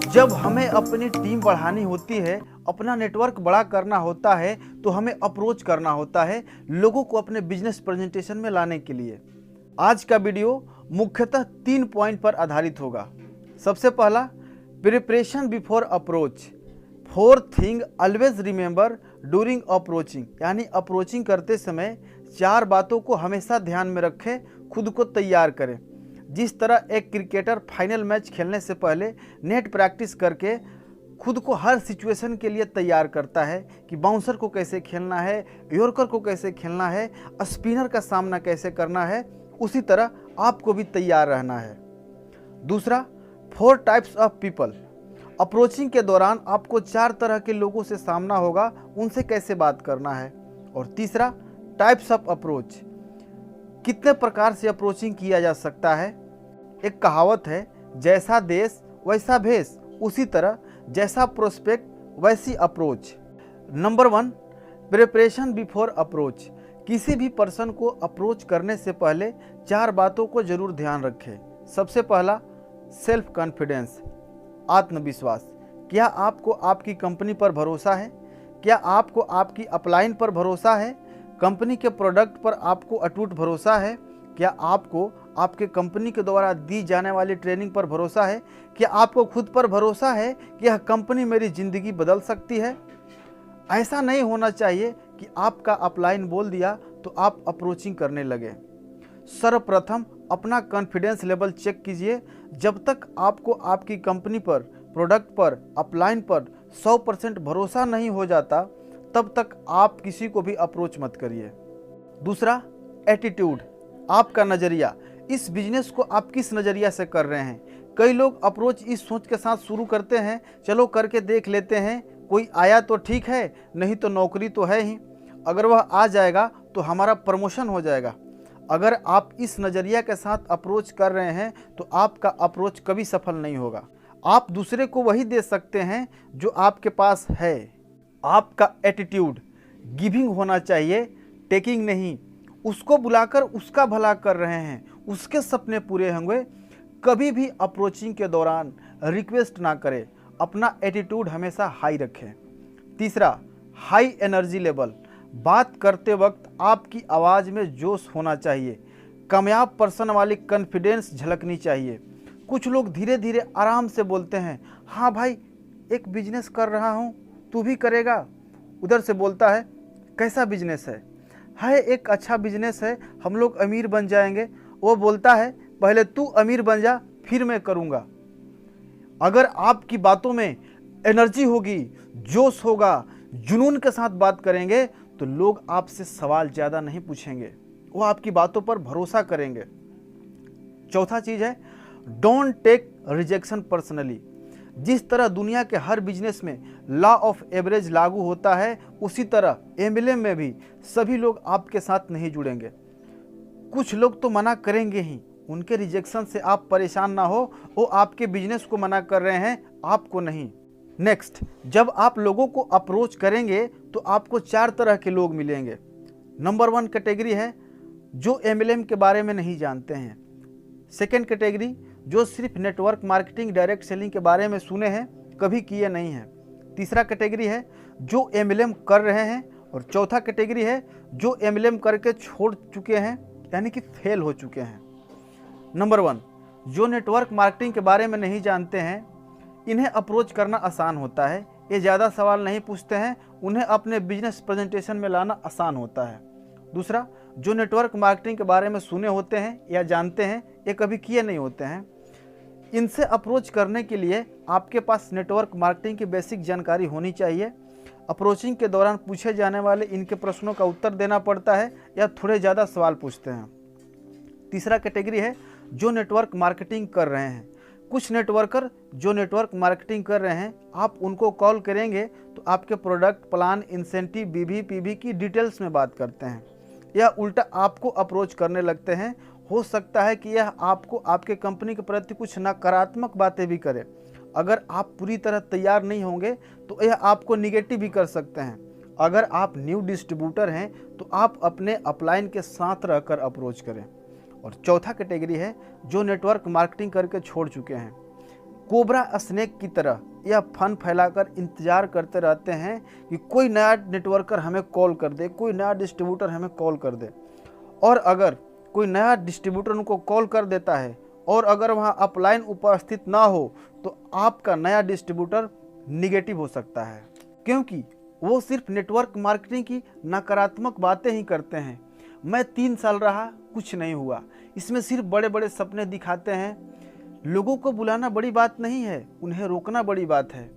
जब हमें अपनी टीम बढ़ानी होती है, अपना नेटवर्क बड़ा करना होता है, तो हमें अप्रोच करना होता है लोगों को अपने बिजनेस प्रेजेंटेशन में लाने के लिए। आज का वीडियो मुख्यतः 3 पॉइंट पर आधारित होगा। सबसे पहला, preparation before approach. 4 thing always remember during approaching, यानी अप्रोचिंग करते समय 4 बातों को हमेशा ध्यान में रखें, खुद को तैयार करें। जिस तरह एक क्रिकेटर फाइनल मैच खेलने से पहले नेट प्रैक्टिस करके खुद को हर सिचुएशन के लिए तैयार करता है कि बाउंसर को कैसे खेलना है, यॉर्कर को कैसे खेलना है, स्पिनर का सामना कैसे करना है, उसी तरह आपको भी तैयार रहना है। दूसरा, 4 टाइप्स ऑफ पीपल। अप्रोचिंग के दौरान आपको 4 तरह के लोगों से सामना होगा, उनसे कैसे बात करना है। और तीसरा, टाइप्स ऑफ अप्रोच। कितने प्रकार से अप्रोचिंग किया जा सकता है। एक कहावत है, जैसा देश वैसा भेष, उसी तरह जैसा प्रोस्पेक्ट वैसी approach. Number 1, preparation before approach. किसी भी पर्सन को अप्रोच करने से पहले 4 बातों को जरूर ध्यान रखें। सबसे पहला, सेल्फ कॉन्फिडेंस, आत्मविश्वास। क्या आपको आपकी कंपनी पर भरोसा है? क्या आपको आपकी अपलाइन पर भरोसा है? कंपनी के प्रोडक्ट पर आपको अटूट भरोसा है? क्या आपको आपके कंपनी के द्वारा दी जाने वाली ट्रेनिंग पर भरोसा है? क्या आपको खुद पर भरोसा है कि यह कंपनी मेरी ज़िंदगी बदल सकती है? ऐसा नहीं होना चाहिए कि आपका अपलाइन बोल दिया तो आप अप्रोचिंग करने लगे। सर्वप्रथम अपना कॉन्फिडेंस लेवल चेक कीजिए। जब तक आपको आपकी कंपनी पर, प्रोडक्ट पर, अपलाइन पर 100% भरोसा नहीं हो जाता, तब तक आप किसी को भी अप्रोच मत करिए। दूसरा, एटीट्यूड, आपका नज़रिया। इस बिजनेस को आप किस नज़रिया से कर रहे हैं। कई लोग अप्रोच इस सोच के साथ शुरू करते हैं, चलो करके देख लेते हैं, कोई आया तो ठीक है, नहीं तो नौकरी तो है ही, अगर वह आ जाएगा तो हमारा प्रमोशन हो जाएगा। अगर आप इस नज़रिया के साथ अप्रोच कर रहे हैं तो आपका अप्रोच कभी सफल नहीं होगा। आप दूसरे को वही दे सकते हैं जो आपके पास है। आपका एटीट्यूड गिविंग होना चाहिए, टेकिंग नहीं। उसको बुलाकर उसका भला कर रहे हैं, उसके सपने पूरे होंगे। कभी भी अप्रोचिंग के दौरान रिक्वेस्ट ना करें, अपना एटीट्यूड हमेशा हाई रखें। तीसरा, हाई एनर्जी लेवल। बात करते वक्त आपकी आवाज़ में जोश होना चाहिए। कामयाब पर्सन वाली कॉन्फिडेंस झलकनी चाहिए। कुछ लोग धीरे धीरे आराम से बोलते हैं, हाँ भाई एक बिजनेस कर रहा हूँ, तू भी करेगा। उधर से बोलता है, कैसा बिजनेस है? एक अच्छा बिजनेस है, हम लोग अमीर बन जाएंगे। वो बोलता है, पहले तू अमीर बन जा, फिर मैं करूँगा। अगर आपकी बातों में एनर्जी होगी, जोश होगा, जुनून के साथ बात करेंगे, तो लोग आपसे सवाल ज़्यादा नहीं पूछेंगे, वो आपकी बातों पर भरोसा करेंगे। चौथा चीज़ है, डोंट टेक रिजेक्शन पर्सनली। जिस तरह दुनिया के हर बिजनेस में लॉ ऑफ एवरेज लागू होता है, उसी तरह एमएलएम में भी सभी लोग आपके साथ नहीं जुड़ेंगे। कुछ लोग तो मना करेंगे ही, उनके रिजेक्शन से आप परेशान ना हो, वो आपके बिजनेस को मना कर रहे हैं, आपको नहीं। नेक्स्ट, जब आप लोगों को अप्रोच करेंगे तो आपको 4 तरह के लोग मिलेंगे। नंबर 1 कैटेगरी है जो एमएलएम के बारे में नहीं जानते हैं। सेकेंड कैटेगरी, जो सिर्फ नेटवर्क मार्केटिंग, डायरेक्ट सेलिंग के बारे में सुने हैं, कभी किए नहीं हैं। तीसरा कैटेगरी है जो एमएलएम कर रहे हैं। और चौथा कैटेगरी है जो एमएलएम करके छोड़ चुके हैं, यानी कि फेल हो चुके हैं। नंबर 1, जो नेटवर्क मार्केटिंग के बारे में नहीं जानते हैं, इन्हें अप्रोच करना आसान होता है। ये ज़्यादा सवाल नहीं पूछते हैं, उन्हें अपने बिजनेस प्रेजेंटेशन में लाना आसान होता है। दूसरा, जो नेटवर्क मार्केटिंग के बारे में सुने होते हैं या जानते हैं, ये कभी किए नहीं होते हैं। इनसे अप्रोच करने के लिए आपके पास नेटवर्क मार्केटिंग की बेसिक जानकारी होनी चाहिए। अप्रोचिंग के दौरान पूछे जाने वाले इनके प्रश्नों का उत्तर देना पड़ता है या थोड़े ज़्यादा सवाल पूछते हैं। तीसरा कैटेगरी है जो नेटवर्क मार्केटिंग कर रहे हैं। कुछ नेटवर्कर जो नेटवर्क मार्केटिंग कर रहे हैं, आप उनको कॉल करेंगे तो आपके प्रोडक्ट, प्लान, इंसेंटिव, बीवी, पीवी की डिटेल्स में बात करते हैं या उल्टा आपको अप्रोच करने लगते हैं। हो सकता है कि यह आपको आपके कंपनी के प्रति कुछ नकारात्मक बातें भी करे। अगर आप पूरी तरह तैयार नहीं होंगे तो यह आपको निगेटिव भी कर सकते हैं। अगर आप न्यू डिस्ट्रीब्यूटर हैं तो आप अपने अपलाइन के साथ रहकर अप्रोच करें। और चौथा कैटेगरी है जो नेटवर्क मार्केटिंग करके छोड़ चुके हैं। कोबरा स्नेक की तरह यह फन फैलाकर इंतजार करते रहते हैं कि कोई नया नेटवर्कर हमें कॉल कर दे, कोई नया डिस्ट्रीब्यूटर हमें कॉल कर दे। और अगर कोई नया डिस्ट्रीब्यूटर उनको कॉल कर देता है और अगर वहाँ अपलाइन उपस्थित ना हो तो आपका नया डिस्ट्रीब्यूटर निगेटिव हो सकता है, क्योंकि वो सिर्फ नेटवर्क मार्केटिंग की नकारात्मक बातें ही करते हैं। मैं 3 साल रहा, कुछ नहीं हुआ। इसमें सिर्फ बड़े बड़े सपने दिखाते हैं। लोगों को बुलाना बड़ी बात नहीं है, उन्हें रोकना बड़ी बात है।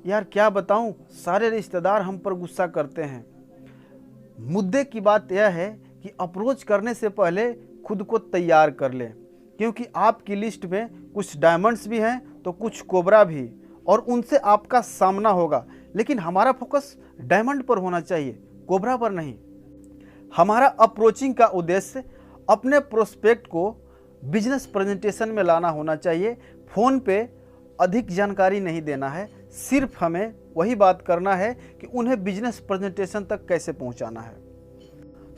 यार क्या बताऊं, सारे रिश्तेदार हम पर गुस्सा करते हैं। मुद्दे की बात यह है कि अप्रोच करने से पहले खुद को तैयार कर लें, क्योंकि आपकी लिस्ट में कुछ डायमंड्स भी हैं तो कुछ कोबरा भी, और उनसे आपका सामना होगा। लेकिन हमारा फोकस डायमंड पर होना चाहिए, कोबरा पर नहीं। हमारा अप्रोचिंग का उद्देश्य अपने प्रोस्पेक्ट को बिजनेस प्रेजेंटेशन में लाना होना चाहिए। फ़ोन पे अधिक जानकारी नहीं देना है, सिर्फ हमें वही बात करना है कि उन्हें बिजनेस प्रेजेंटेशन तक कैसे पहुंचाना है।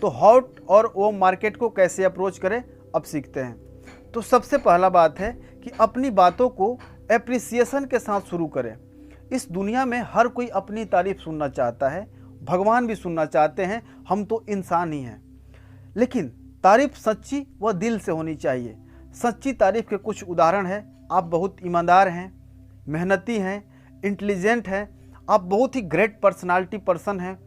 तो हॉट और वो मार्केट को कैसे अप्रोच करें, अब सीखते हैं। तो सबसे पहला बात है कि अपनी बातों को एप्रिसिएशन के साथ शुरू करें। इस दुनिया में हर कोई अपनी तारीफ सुनना चाहता है, भगवान भी सुनना चाहते हैं, हम तो इंसान ही हैं। लेकिन तारीफ सच्ची व दिल से होनी चाहिए। सच्ची तारीफ के कुछ उदाहरण हैं। आप बहुत ईमानदार हैं, मेहनती हैं, इंटेलिजेंट हैं, आप बहुत ही ग्रेट पर्सनालिटी पर्सन हैं।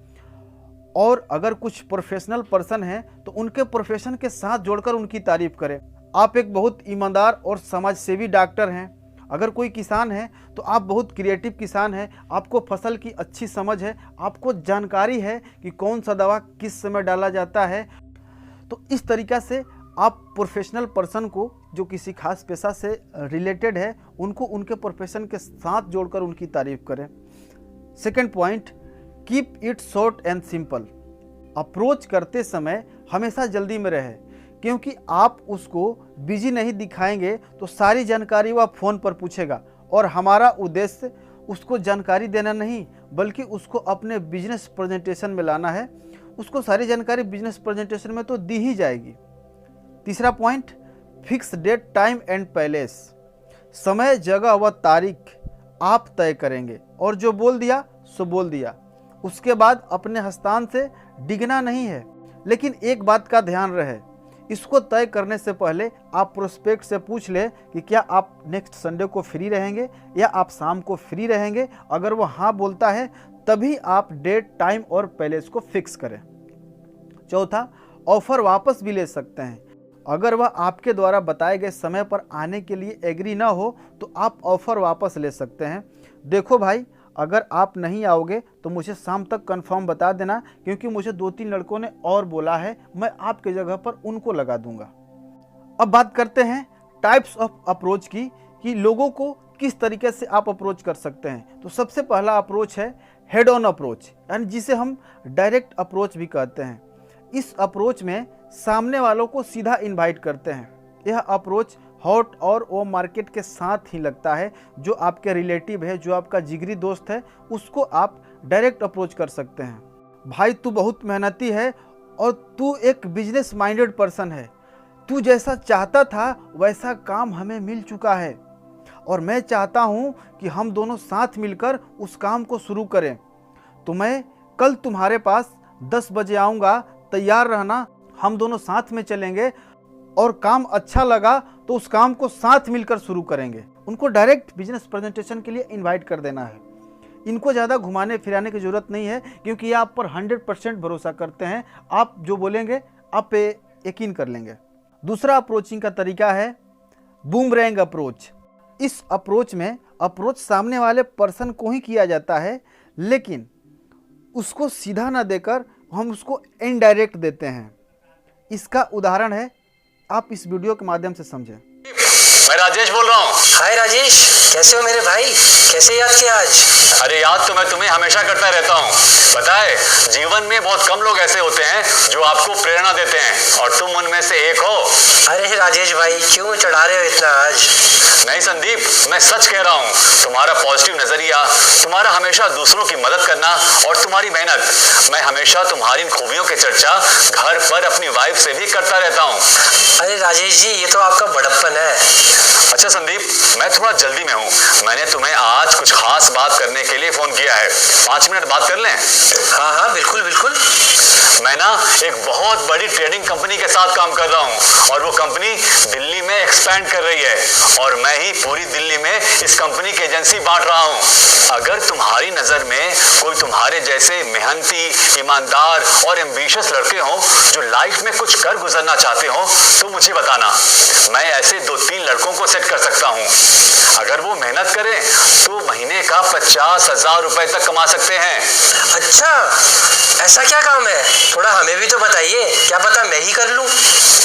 और अगर कुछ प्रोफेशनल पर्सन हैं तो उनके प्रोफेशन के साथ जोड़कर उनकी तारीफ करें। आप एक बहुत ईमानदार और समाजसेवी डॉक्टर हैं। अगर कोई किसान है तो आप बहुत क्रिएटिव किसान हैं, आपको फसल की अच्छी समझ है, आपको जानकारी है कि कौन सा दवा किस समय डाला जाता है। तो इस तरीक़ा से आप प्रोफेशनल पर्सन को जो किसी खास पेशा से रिलेटेड है उनको उनके प्रोफेशन के साथ जोड़कर उनकी तारीफ करें। Second point, keep it short and simple. Approach करते समय हमेशा जल्दी में रहे, क्योंकि आप उसको बिजी नहीं दिखाएंगे तो सारी जानकारी वह फ़ोन पर पूछेगा। और हमारा उद्देश्य उसको जानकारी देना नहीं, बल्कि उसको अपने बिजनेस प्रेजेंटेशन में लाना है। उसको सारी जानकारी बिजनेस प्रेजेंटेशन में तो दी ही जाएगी। तीसरा point, fix date, time and palace. समय, जगह व तारीख आप तय करेंगे, और जो बोल दिया सो बोल दिया। उसके बाद अपने हस्तान से डिगना नहीं है। लेकिन एक बात का ध्यान रहे, इसको तय करने से पहले आप प्रोस्पेक्ट से पूछ ले कि क्या आप नेक्स्ट संडे को फ्री रहेंगे या आप शाम को फ्री रहेंगे। अगर वो हाँ बोलता है तभी आप डेट, टाइम और पैलेस को फिक्स करें। चौथा, ऑफर वापस भी ले सकते हैं। अगर वह आपके द्वारा बताए गए समय पर आने के लिए एग्री ना हो तो आप ऑफ़र वापस ले सकते हैं। देखो भाई, अगर आप नहीं आओगे तो मुझे शाम तक कंफर्म बता देना, क्योंकि मुझे 2-3 लड़कों ने और बोला है, मैं आपके जगह पर उनको लगा दूंगा। अब बात करते हैं टाइप्स ऑफ अप्रोच की, कि लोगों को किस तरीके से आप अप्रोच कर सकते हैं। तो सबसे पहला अप्रोच है हेड ऑन अप्रोच, यानी जिसे हम डायरेक्ट अप्रोच भी कहते हैं। इस अप्रोच में सामने वालों को सीधा इनवाइट करते हैं। यह अप्रोच हॉट और वो मार्केट के साथ ही लगता है। जो आपके रिलेटिव है, जो आपका जिगरी दोस्त है, उसको आप डायरेक्ट अप्रोच कर सकते हैं। भाई तू बहुत मेहनती है और तू एक बिजनेस माइंडेड पर्सन है। तू जैसा चाहता था वैसा काम हमें मिल चुका है और मैं चाहता हूँ कि हम दोनों साथ मिलकर उस काम को शुरू करें। तो मैं कल तुम्हारे पास 10 बजे आऊँगा, तैयार रहना। हम दोनों साथ में चलेंगे और काम अच्छा लगा तो उस काम को साथ मिलकर शुरू करेंगे। उनको डायरेक्ट बिजनेस प्रेजेंटेशन के लिए इनवाइट कर देना है। इनको ज़्यादा घुमाने फिराने की ज़रूरत नहीं है, क्योंकि ये आप पर 100% भरोसा करते हैं। आप जो बोलेंगे आप पे यकीन कर लेंगे। दूसरा अप्रोचिंग का तरीका है बूमरैंग अप्रोच। इस अप्रोच में अप्रोच सामने वाले पर्सन को ही किया जाता है, लेकिन उसको सीधा ना देकर हम उसको इनडायरेक्ट देते हैं। इसका उदाहरण है, आप इस वीडियो के माध्यम से समझें। मैं राजेश बोल रहा हूँ। हाय राजेश, कैसे हो मेरे भाई? कैसे याद किया आज? अरे याद तो मैं तुम्हें हमेशा करता रहता हूँ। पता है, जीवन में बहुत कम लोग ऐसे होते हैं जो आपको प्रेरणा देते हैं और तुम उनमें से एक हो। अरे राजेश भाई, क्यों चढ़ा रहे हो इतना आज? नहीं संदीप, मैं सच कह रहा हूँ। तुम्हारा पॉजिटिव नजरिया, तुम्हारा हमेशा दूसरों की मदद करना और तुम्हारी मेहनत, मैं हमेशा तुम्हारी खूबियों की चर्चा घर पर अपनी वाइफ से भी करता रहता हूँ। अरे राजेश जी, ये तो आपका बड़प्पन है। अच्छा संदीप, मैं थोड़ा जल्दी में हूँ। मैंने तुम्हें आज कुछ खास बात करने के लिए फोन किया है। 5 मिनट बात कर लें? हाँ हाँ, बिल्कुल बिल्कुल। मैं ना एक बहुत बड़ी ट्रेडिंग कंपनी के साथ काम कर रहा हूँ और वो कंपनी दिल्ली में एक्सपैंड कर रही है और मैं ही पूरी दिल्ली में इस कंपनी की एजेंसी बांट रहा हूँ। अगर तुम्हारी नजर में कोई तुम्हारे जैसे मेहनती, ईमानदार और एम्बिशियस लड़के हों जो लाइफ में कुछ कर गुजरना चाहते हो तो मुझे बताना। मैं ऐसे 2-3 लड़कों को सेट कर सकता हूँ। अगर वो मेहनत करें तो महीने का 50,000 रुपए तक कमा सकते हैं। अच्छा, ऐसा क्या काम है? थोड़ा हमें भी तो बताइए, क्या पता मैं ही कर लूं।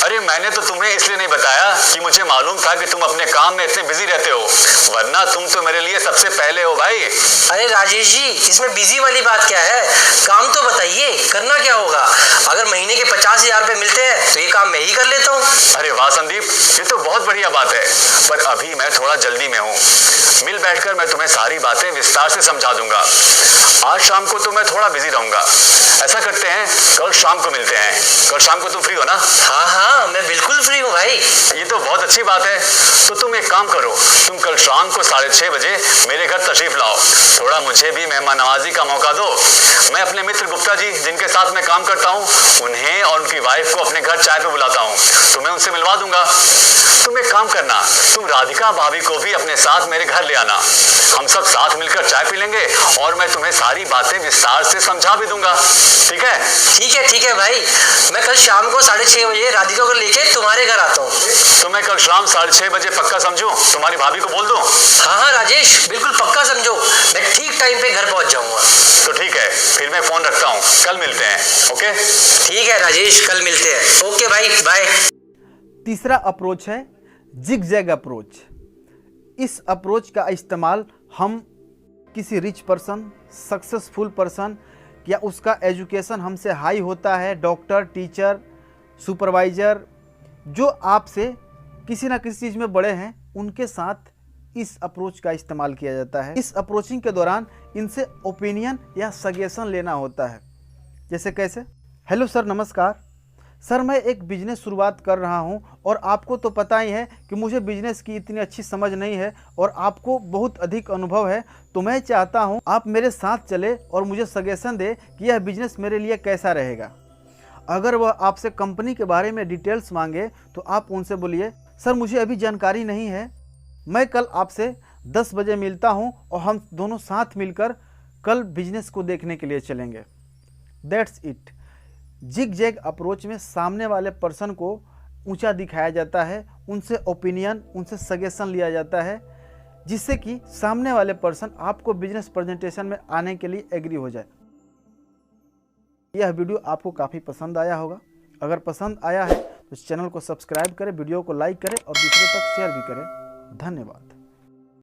अरे मैंने तो तुम्हें इसलिए नहीं बताया कि मुझे मालूम था कि तुम अपने काम में इतने बिजी रहते हो, वरना तुम तो मेरे लिए सबसे पहले हो भाई। अरे राजेश जी, इसमें बिजी वाली बात क्या है? काम तो बताइए, करना क्या होगा? अगर महीने के 50,000 रुपए मिलते हैं तो ये काम मैं ही कर लेता हूँ। अरे वाह संदीप, ये तो बहुत बढ़िया बात है, पर अभी मैं थोड़ा जल्दी में हूँ। मिल बैठकर मैं तुम्हें सारी बातें विस्तार से समझा दूंगा। आज शाम को तो मैं थोड़ा बिजी रहूंगा। ऐसा करते हैं, कल शाम को मिलते हैं। कल शाम को तुम फ्री हो ना? हाँ हाँ, मैं बिल्कुल फ्री हूँ भाई। ये तो बहुत अच्छी बात है। तो तुम एक काम करो, तुम कल शाम को 6:30 बजे मेरे घर तशरीफ लाओ। थोड़ा मुझे भी मेहमान नवाजी का मौका दो। मैं अपने मित्र गुप्ता जी जिनके साथ मैं काम करता हूँ, उन्हें और उनकी वाइफ को अपने घर चाय पे बुलाता हूँ। तुम्हें उनसे मिलवा दूंगा। तुम एक काम करना, तुम राधिका भाभी को भी अपने साथ मेरे घर ले आना। हम सब साथ मिलकर चाय पी लेंगे और मैं तुम्हें सारी बातें विस्तार से समझा भी दूंगा। ठीक है? ठीक है भाई, मैं कल शाम को 6:30 बजे राधिका को लेके तुम्हारे घर आता हूँ। तो मैं कल शाम 6:30 बजे पक्का समझूं? तुम्हारी भाभी को बोल दूं? हाँ हाँ राजेश, बिल्कुल पक्का समझो, मैं ठीक टाइम पे घर पहुंच जाऊंगा। तो ठीक है, फिर मैं फोन रखता हूँ, कल मिलते हैं। ओके? ठीक है राजेश, कल मिलते हैं। ओके भाई, बाय। तीसरा अप्रोच है जिग-जैग अप्रोच। इस अप्रोच का इस्तेमाल हम किसी रिच पर्सन, सक्सेसफुल पर्सन या उसका एजुकेशन हमसे हाई होता है, डॉक्टर, टीचर, सुपरवाइज़र, जो आपसे किसी ना किसी चीज़ में बड़े हैं, उनके साथ इस अप्रोच का इस्तेमाल किया जाता है। इस अप्रोचिंग के दौरान इनसे ओपिनियन या सजेशन लेना होता है। जैसे कैसे? हेलो सर, नमस्कार सर, मैं एक बिजनेस शुरुआत कर रहा हूं और आपको तो पता ही है कि मुझे बिजनेस की इतनी अच्छी समझ नहीं है और आपको बहुत अधिक अनुभव है, तो मैं चाहता हूं आप मेरे साथ चले और मुझे सजेशन दे कि यह बिजनेस मेरे लिए कैसा रहेगा। अगर वह आपसे कंपनी के बारे में डिटेल्स मांगे तो आप उनसे बोलिए, सर मुझे अभी जानकारी नहीं है, मैं कल आपसे 10 बजे मिलता हूं और हम दोनों साथ मिलकर कल बिजनेस को देखने के लिए चलेंगे। That's it. जिग-जैग अप्रोच में सामने वाले पर्सन को ऊंचा दिखाया जाता है, उनसे ओपिनियन, उनसे सजेशन लिया जाता है, जिससे कि सामने वाले पर्सन आपको बिजनेस प्रेजेंटेशन में आने के लिए एग्री हो जाए। यह वीडियो आपको काफ़ी पसंद आया होगा। अगर पसंद आया है तो चैनल को सब्सक्राइब करें, वीडियो को लाइक करें और दूसरों तक शेयर भी करें। धन्यवाद।